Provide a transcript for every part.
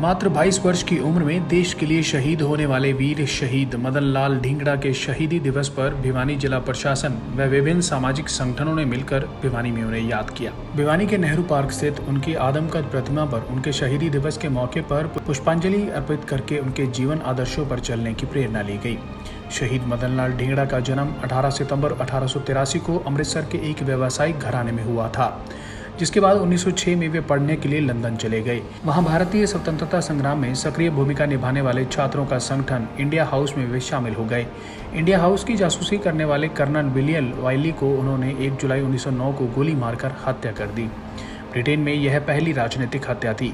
मात्र 22 वर्ष की उम्र में देश के लिए शहीद होने वाले वीर शहीद मदन लाल ढींगड़ा के शहीदी दिवस पर भिवानी जिला प्रशासन व विभिन्न सामाजिक संगठनों ने मिलकर भिवानी में उन्हें याद किया। भिवानी के नेहरू पार्क स्थित उनकी आदमकद प्रतिमा पर उनके शहीदी दिवस के मौके पर पुष्पांजलि अर्पित करके उनके जीवन आदर्शों पर चलने की प्रेरणा ली गई। शहीद मदन लाल ढींगड़ा का जन्म 18 सितंबर 1883 को अमृतसर के एक व्यावसायिक घराने में हुआ था, जिसके बाद 1906 में वे पढ़ने के लिए लंदन चले गए। वहां भारतीय स्वतंत्रता संग्राम में सक्रिय भूमिका निभाने वाले छात्रों का संगठन इंडिया हाउस में वे शामिल हो गए। इंडिया हाउस की जासूसी करने वाले कर्नल विलियम वाइली को उन्होंने 1 जुलाई 1909 को गोली मारकर हत्या कर दी। ब्रिटेन में यह पहली राजनीतिक हत्या थी,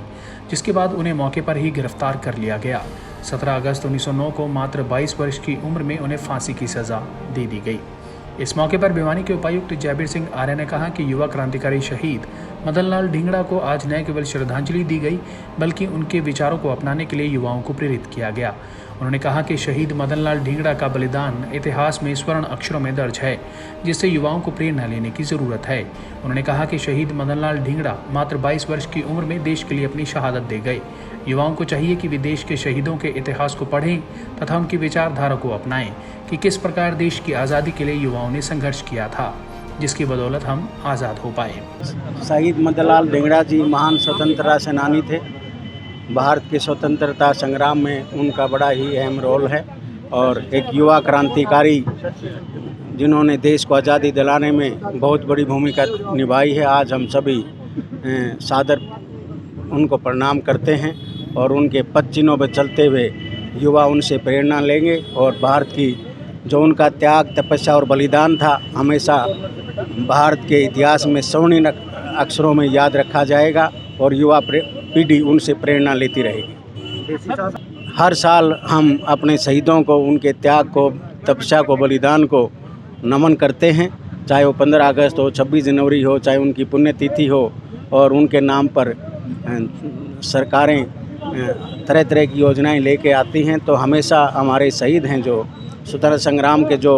जिसके बाद उन्हें मौके पर ही गिरफ्तार कर लिया गया। 17 अगस्त 1909 को मात्र 22 वर्ष की उम्र में उन्हें फांसी की सजा दे दी गई। इस मौके पर भिवानी के उपायुक्त जयबीर सिंह आर्य ने कहा कि युवा क्रांतिकारी शहीद मदन लाल ढींगड़ा को आज न केवल श्रद्धांजलि दी गई, बल्कि उनके विचारों को अपनाने के लिए युवाओं को प्रेरित किया गया। उन्होंने कहा कि शहीद मदन लाल ढींगड़ा का बलिदान इतिहास में स्वर्ण अक्षरों में दर्ज है, जिससे युवाओं को प्रेरणा लेने की जरूरत है। उन्होंने कहा कि शहीद मदन लाल ढींगड़ा मात्र 22 वर्ष की उम्र में देश के लिए अपनी शहादत दे गए। युवाओं को चाहिए कि वे देश के शहीदों के इतिहास को पढ़ें तथा उनकी विचारधारा को अपनाएं कि किस प्रकार देश की आज़ादी के लिए युवाओं ने संघर्ष किया था, जिसकी बदौलत हम आज़ाद हो पाए। शहीद मदन लाल ढींगड़ा जी महान स्वतंत्रता सेनानी थे। भारत के स्वतंत्रता संग्राम में उनका बड़ा ही अहम रोल है और एक युवा क्रांतिकारी जिन्होंने देश को आज़ादी दिलाने में बहुत बड़ी भूमिका निभाई है। आज हम सभी सादर उनको प्रणाम करते हैं और उनके पद चिन्हों पर चलते हुए युवा उनसे प्रेरणा लेंगे और भारत की जो उनका त्याग, तपस्या और बलिदान था, हमेशा भारत के इतिहास में स्वर्णिम अक्षरों में याद रखा जाएगा और युवा पीढ़ी उनसे प्रेरणा लेती रहेगी। हर साल हम अपने शहीदों को, उनके त्याग को, तपस्या को, बलिदान को नमन करते हैं, चाहे वो 15 अगस्त हो, 26 जनवरी हो, चाहे उनकी पुण्यतिथि हो। और उनके नाम पर सरकारें तरह तरह की योजनाएं लेके आती हैं। तो हमेशा हमारे शहीद हैं, जो स्वतंत्रता संग्राम के जो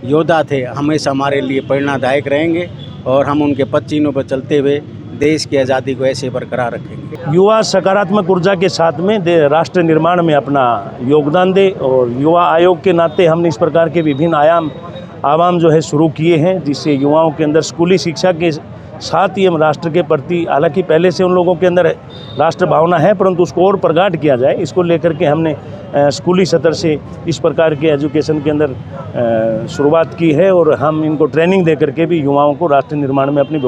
योद्धा थे, हमेशा हमारे लिए प्रेरणादायक रहेंगे और हम उनके पद चिन्हों पर चलते हुए देश की आज़ादी को ऐसे बरकरार रखेंगे। युवा सकारात्मक ऊर्जा के साथ में राष्ट्र निर्माण में अपना योगदान दे और युवा आयोग के नाते हमने इस प्रकार के विभिन्न आयाम जो है शुरू किए हैं, जिससे युवाओं के अंदर स्कूली शिक्षा के साथ ही हम राष्ट्र के प्रति, हालांकि पहले से उन लोगों के अंदर राष्ट्र भावना है, परंतु उसको और प्रगाढ़ किया जाए, इसको लेकर के हमने स्कूली स्तर से इस प्रकार के एजुकेशन के अंदर शुरुआत की है और हम इनको ट्रेनिंग दे करके भी युवाओं को राष्ट्र निर्माण में अपनी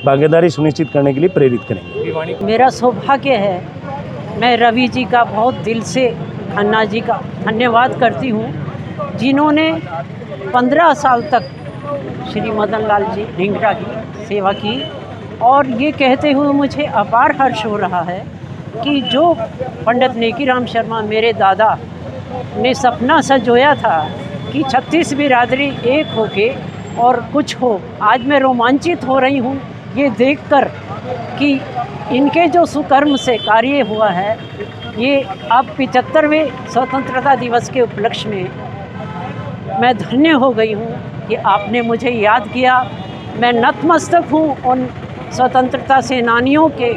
भागीदारी सुनिश्चित करने के लिए प्रेरित करेंगे। मेरा सौभाग्य है, मैं रवि जी का बहुत दिल से, खन्ना जी का धन्यवाद करती हूँ, जिन्होंने 15 साल तक श्री मदन लाल जी ढींगड़ा की सेवा की। और ये कहते हुए मुझे अपार हर्ष हो रहा है कि जो पंडित नेकीराम शर्मा मेरे दादा ने सपना सजोया था कि 36 बिरादरी एक होके और कुछ हो, आज मैं रोमांचित हो रही हूँ ये देखकर कि इनके जो सुकर्म से कार्य हुआ है। ये अब 75वें स्वतंत्रता दिवस के उपलक्ष्य में मैं धन्य हो गई हूँ कि आपने मुझे याद किया। मैं नतमस्तक हूँ उन स्वतंत्रता सेनानियों के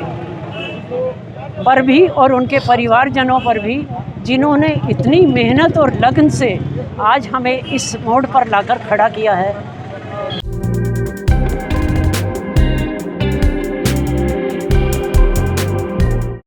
पर भी और उनके परिवारजनों पर भी, जिन्होंने इतनी मेहनत और लगन से आज हमें इस मोड़ पर लाकर खड़ा किया है।